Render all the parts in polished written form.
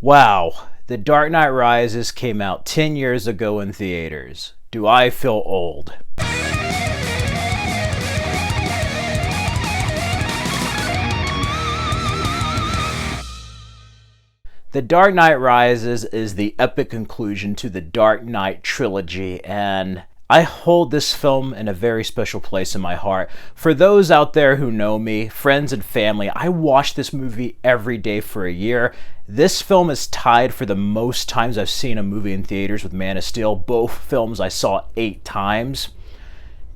Wow, The Dark Knight Rises came out 10 years ago in theaters. Do I feel old? The Dark Knight Rises is the epic conclusion to the Dark Knight trilogy, and I hold this film in a very special place in my heart. For those out there who know me, friends and family, I watch this movie every day for a year. This film is tied for the most times I've seen a movie in theaters with Man of Steel. Both films I saw 8 times.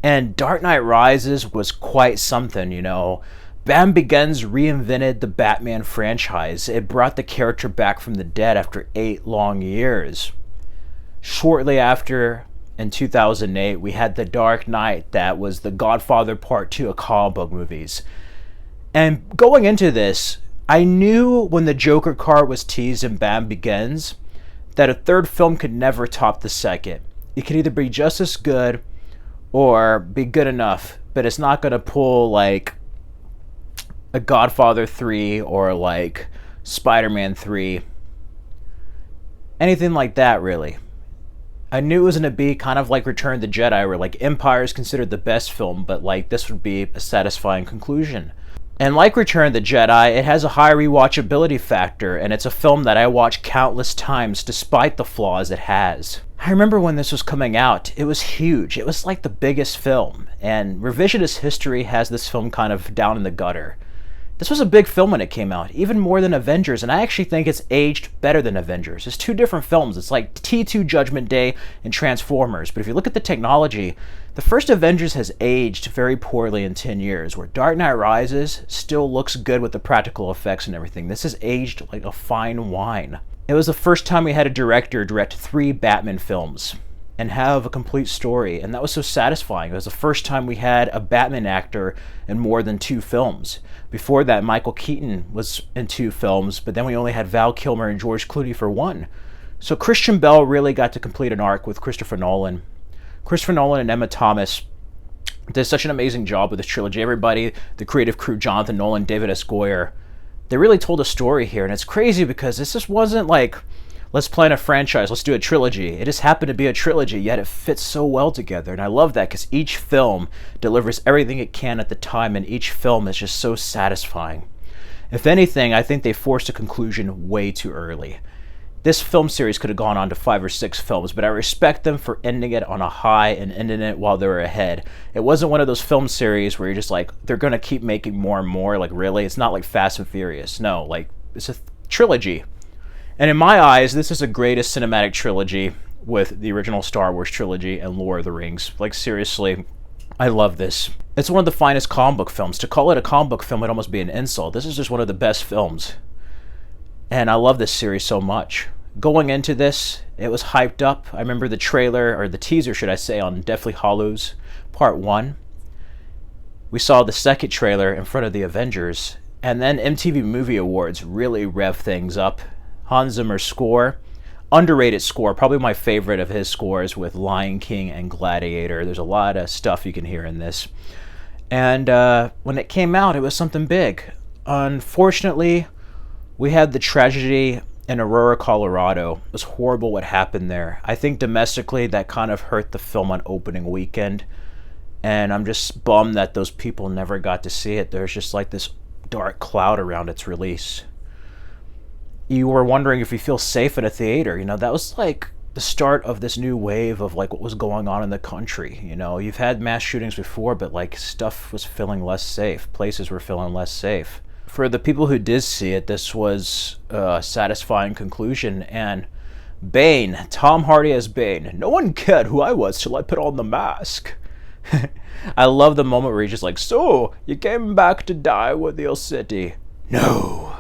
And Dark Knight Rises was quite something, you know. Batman Begins reinvented the Batman franchise. It brought the character back from the dead after 8 long years. Shortly after, in 2008, we had The Dark Knight that was the Godfather Part 2 of comic book movies. And going into this, I knew when the Joker card was teased in Batman Begins that a third film could never top the second. It could either be just as good or be good enough, but it's not going to pull like a Godfather 3 or like Spider-Man 3. Anything like that, really. I knew it was going to be kind of like Return of the Jedi, where like Empire is considered the best film, but like this would be a satisfying conclusion. And like Return of the Jedi, it has a high rewatchability factor, and it's a film that I watch countless times despite the flaws it has. I remember when this was coming out, it was huge. It was like the biggest film, and revisionist history has this film kind of down in the gutter. This was a big film when it came out, even more than Avengers, and I actually think it's aged better than Avengers. It's 2 different films. It's like T2 Judgment Day and Transformers, but if you look at the technology, the first Avengers has aged very poorly in 10 years, where Dark Knight Rises still looks good with the practical effects and everything. This has aged like a fine wine. It was the first time we had a director direct 3 Batman films and have a complete story, and that was so satisfying. It was the first time we had a Batman actor in more than 2 films. Before that, Michael Keaton was in 2 films, but then we only had Val Kilmer and George Clooney for 1. So Christian Bale really got to complete an arc with Christopher Nolan. Christopher Nolan and Emma Thomas did such an amazing job with this trilogy. Everybody, the creative crew, Jonathan Nolan, David S. Goyer, they really told a story here, and it's crazy because this just wasn't like, let's plan a franchise, let's do a trilogy. It just happened to be a trilogy, yet it fits so well together. And I love that because each film delivers everything it can at the time, and each film is just so satisfying. If anything, I think they forced a conclusion way too early. This film series could have gone on to 5 or 6 films, but I respect them for ending it on a high and ending it while they were ahead. It wasn't one of those film series where you're just like, they're going to keep making more and more. Like, really? It's not like Fast and Furious. No, like, it's a trilogy. And in my eyes, this is the greatest cinematic trilogy with the original Star Wars trilogy and Lord of the Rings. Like, seriously, I love this. It's one of the finest comic book films. To call it a comic book film would almost be an insult. This is just one of the best films. And I love this series so much. Going into this, it was hyped up. I remember the trailer, or the teaser, should I say, on Deathly Hallows Part 1. We saw the second trailer in front of the Avengers, and then MTV Movie Awards really rev things up. Hans Zimmer's score, underrated score, probably my favorite of his scores with Lion King and Gladiator. There's a lot of stuff you can hear in this. And when it came out, it was something big. Unfortunately, we had the tragedy in Aurora, Colorado. It was horrible what happened there. I think domestically that kind of hurt the film on opening weekend. And I'm just bummed that those people never got to see it. There's just like this dark cloud around its release. You were wondering if you feel safe in a theater. You know, that was like the start of this new wave of like what was going on in the country. You know, you've had mass shootings before, but like stuff was feeling less safe. Places were feeling less safe. For the people who did see it, this was a satisfying conclusion. And Bane, Tom Hardy as Bane. No one cared who I was till I put on the mask. I love the moment where he's just like, so, you came back to die with your city? No,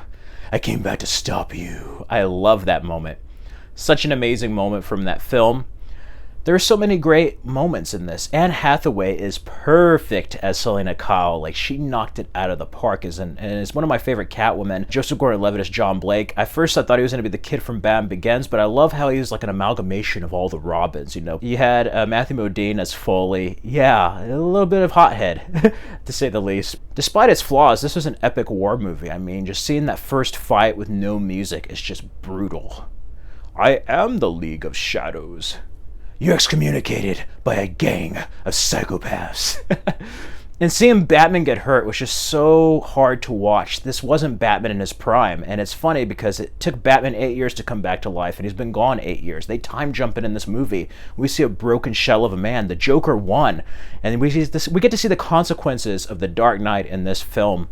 I came back to stop you. I love that moment. Such an amazing moment from that film. There are so many great moments in this. Anne Hathaway is perfect as Selena Kyle. Like, she knocked it out of the park, and it's one of my favorite Catwomen. Joseph Gordon-Levitt as John Blake. At first I thought he was going to be the kid from Batman Begins, but I love how he was like an amalgamation of all the Robins, you know. You had Matthew Modine as Foley. Yeah, a little bit of hothead, to say the least. Despite its flaws, this was an epic war movie. I mean, just seeing that first fight with no music is just brutal. I am the League of Shadows. You're excommunicated by a gang of psychopaths. And seeing Batman get hurt was just so hard to watch. This wasn't Batman in his prime. And it's funny because it took Batman 8 years to come back to life, and he's been gone 8 years. They time jump in this movie. We see a broken shell of a man. The Joker won. And we get to see the consequences of the Dark Knight in this film.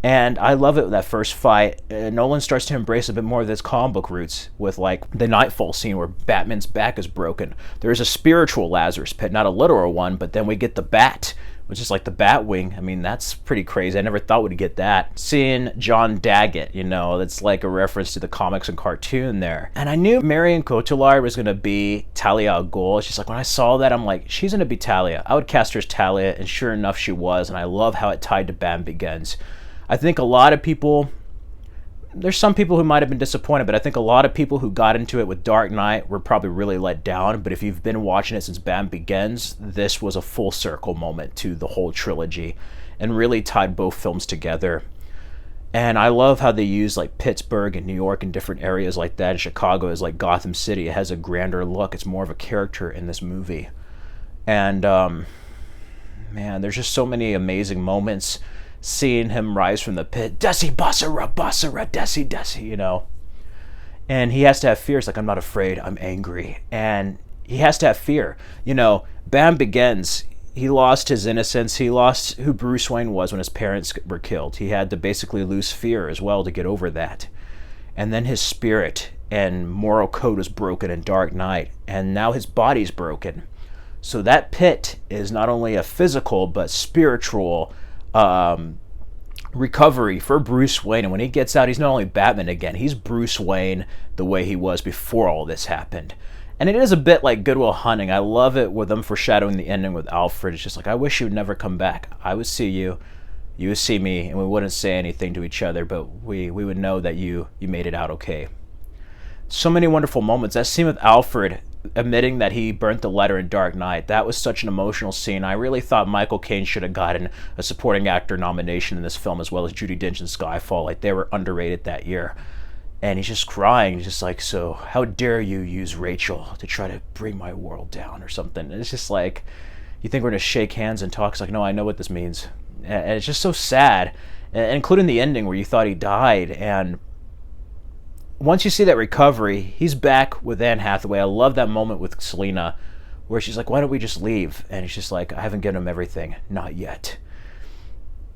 And I love it, that first fight. Nolan starts to embrace a bit more of his comic book roots with like the Nightfall scene where Batman's back is broken. There's a spiritual Lazarus pit, not a literal one, but then we get the bat, which is like the Batwing. I mean, that's pretty crazy. I never thought we'd get that. Seeing John Daggett, you know, that's like a reference to the comics and cartoon there. And I knew Marion Cotillard was going to be Talia al Ghul. It's just like, when I saw that, I'm like, she's going to be Talia. I would cast her as Talia, and sure enough, she was. And I love how it tied to Batman Begins. I think a lot of people, there's some people who might have been disappointed, but I think a lot of people who got into it with Dark Knight were probably really let down. But if you've been watching it since Batman Begins, this was a full circle moment to the whole trilogy and really tied both films together. And I love how they use like Pittsburgh and New York and different areas like that. And Chicago is like Gotham City. It has a grander look. It's more of a character in this movie. And man, there's just so many amazing moments. Seeing him rise from the pit, Desi Basara, Desi, you know. And he has to have fear. It's like, I'm not afraid, I'm angry. And he has to have fear. You know, Batman Begins, he lost his innocence. He lost who Bruce Wayne was when his parents were killed. He had to basically lose fear as well to get over that. And then his spirit and moral code was broken in Dark Knight. And now his body's broken. So that pit is not only a physical but spiritual recovery for Bruce Wayne. And when he gets out, he's not only Batman again, he's Bruce Wayne the way he was before all this happened. And it is a bit like Good Will Hunting. I love it with them foreshadowing the ending with Alfred. It's just like, I wish you would never come back. I would see you, you would see me, and we wouldn't say anything to each other, but we would know that you made it out okay. So many wonderful moments. That scene with Alfred admitting that he burnt the letter in Dark Knight, that was such an emotional scene. I really thought Michael Caine should have gotten a supporting actor nomination in this film, as well as Judi Dench in Skyfall. Like, they were underrated that year. And he's just crying. He's just like, so how dare you use Rachel to try to bring my world down or something. And it's just like, you think we're going to shake hands and talk. It's like, no, I know what this means. And it's just so sad, including the ending where you thought he died. And once you see that recovery, he's back with Anne Hathaway. I love that moment with Selena where she's like, why don't we just leave? And he's just like, I haven't given him everything. Not yet.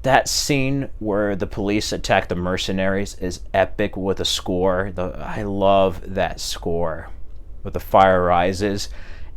That scene where the police attack the mercenaries is epic with a score. I love that score with The Fire Rises.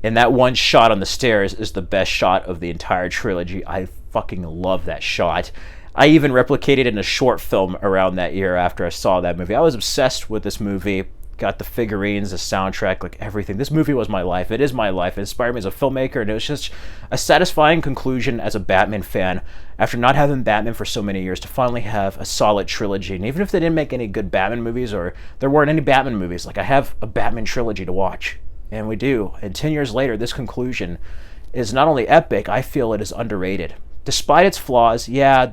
And that one shot on the stairs is the best shot of the entire trilogy. I fucking love that shot. I even replicated in a short film around that year after I saw that movie. I was obsessed with this movie. Got the figurines, the soundtrack, like everything. This movie was my life. It is my life. It inspired me as a filmmaker, and it was just a satisfying conclusion as a Batman fan after not having Batman for so many years to finally have a solid trilogy. And even if they didn't make any good Batman movies or there weren't any Batman movies, like I have a Batman trilogy to watch. And we do. And 10 years later, this conclusion is not only epic, I feel it is underrated. Despite its flaws, yeah,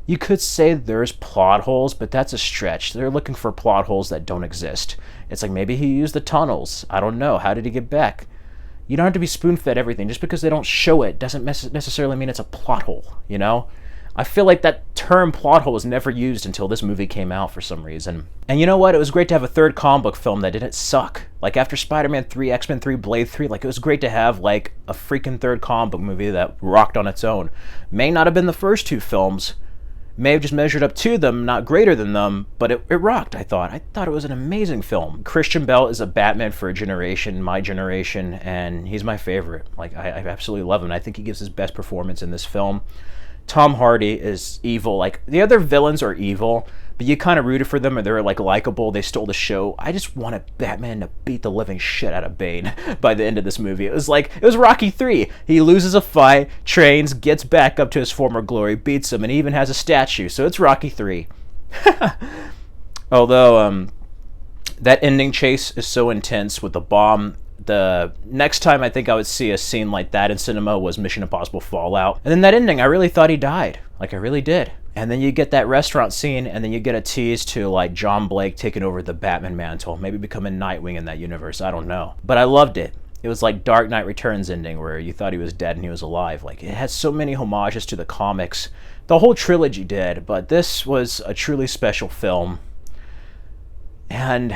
you could say there's plot holes, but that's a stretch. They're looking for plot holes that don't exist. It's like, maybe he used the tunnels. I don't know. How did he get back? You don't have to be spoon-fed everything. Just because they don't show it doesn't necessarily mean it's a plot hole, you know? I feel like that term plot hole was never used until this movie came out for some reason. And you know what? It was great to have a third comic book film that didn't suck. Like after Spider-Man 3, X-Men 3, Blade 3, like it was great to have like a freaking third comic book movie that rocked on its own. May not have been the first two films, may have just measured up to them, not greater than them, but it rocked, I thought. I thought it was an amazing film. Christian Bale is a Batman for a generation, my generation, and he's my favorite. Like, I absolutely love him. I think he gives his best performance in this film. Tom Hardy is evil. Like, the other villains are evil, but but you kind of rooted for them, and they're like likable. They stole the show. I just wanted Batman to beat the living shit out of Bane by the end of this movie. It was Rocky 3. He loses a fight, trains, gets back up to his former glory, beats him, and he even has a statue. So it's Rocky 3. Although that ending chase is so intense with the bomb. The next time I think I would see a scene like that in cinema was Mission Impossible Fallout. And then that ending, I really thought he died. Like, I really did. And then you get that restaurant scene, and then you get a tease to, like, John Blake taking over the Batman mantle, maybe becoming Nightwing in that universe. I don't know. But I loved it. It was like Dark Knight Returns ending, where you thought he was dead and he was alive. Like, it had so many homages to the comics. The whole trilogy did, but this was a truly special film. And,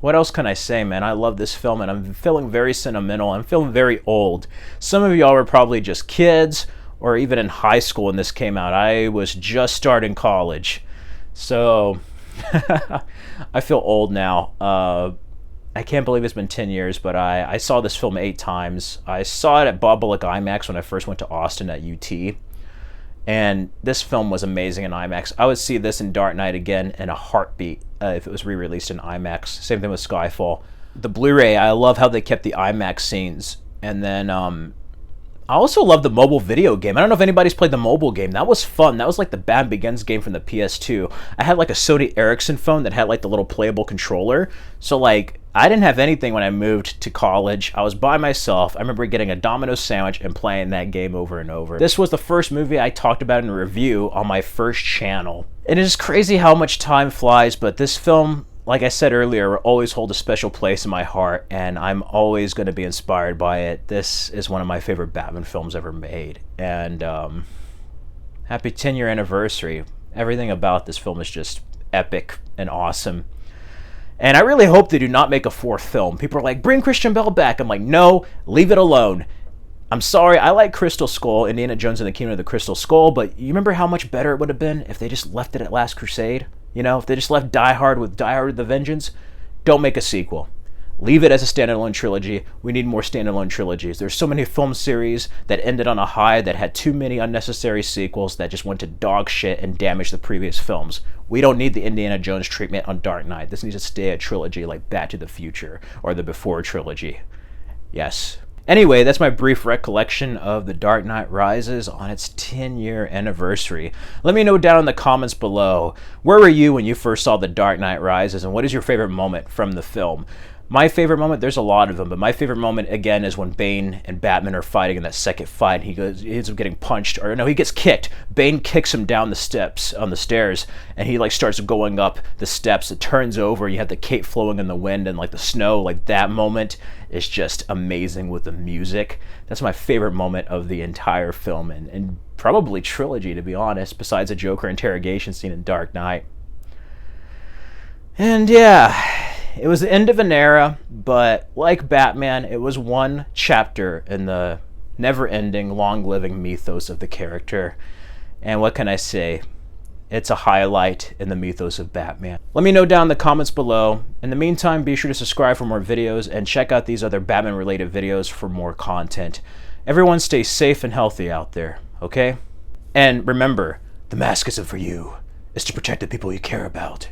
what else can I say, man? I love this film, and I'm feeling very sentimental. I'm feeling very old. Some of y'all were probably just kids or even in high school when this came out. I was just starting college. So I feel old now. I can't believe it's been 10 years, but I saw this film 8 times. I saw it at Bob Bullock IMAX when I first went to Austin at UT. And this film was amazing in IMAX. I would see this in Dark Knight again in a heartbeat if it was re-released in IMAX. Same thing with Skyfall. The Blu-ray, I love how they kept the IMAX scenes. And then I also love the mobile video game. I don't know if anybody's played the mobile game. That was fun. That was like the Batman Begins game from the PS2. I had like a Sony Ericsson phone that had like the little playable controller. So like, I didn't have anything when I moved to college. I was by myself. I remember getting a Domino's sandwich and playing that game over and over. This was the first movie I talked about in a review on my first channel. It is crazy how much time flies, but this film, like I said earlier, will always hold a special place in my heart, and I'm always going to be inspired by it. This is one of my favorite Batman films ever made. And happy 10-year anniversary. Everything about this film is just epic and awesome. And I really hope they do not make a 4th film. People are like, bring Christian Bale back. I'm like, no, leave it alone. I'm sorry, I like Crystal Skull, Indiana Jones and the Kingdom of the Crystal Skull, but you remember how much better it would have been if they just left it at Last Crusade? You know, if they just left Die Hard with the Vengeance? Don't make a sequel. Leave it as a standalone trilogy. We need more standalone trilogies. There's so many film series that ended on a high that had too many unnecessary sequels that just went to dog shit and damaged the previous films. We don't need the Indiana Jones treatment on Dark Knight. This needs to stay a trilogy like Back to the Future or the Before trilogy. Yes. Anyway, that's my brief recollection of The Dark Knight Rises on its 10-year anniversary. Let me know down in the comments below, where were you when you first saw The Dark Knight Rises, and what is your favorite moment from the film? My favorite moment, there's a lot of them, but my favorite moment, again, is when Bane and Batman are fighting in that second fight. He ends up getting punched, or no, he gets kicked. Bane kicks him down the steps, on the stairs, and he like starts going up the steps. It turns over, you have the cape flowing in the wind and like the snow. Like, that moment is just amazing with the music. That's my favorite moment of the entire film, and probably trilogy, to be honest, besides the Joker interrogation scene in Dark Knight. And yeah, it was the end of an era, but like Batman, it was one chapter in the never-ending, long-living mythos of the character. And what can I say? It's a highlight in the mythos of Batman. Let me know down in the comments below. In the meantime, be sure to subscribe for more videos and check out these other Batman-related videos for more content. Everyone stay safe and healthy out there, okay? And remember, the mask isn't for you. It's to protect the people you care about.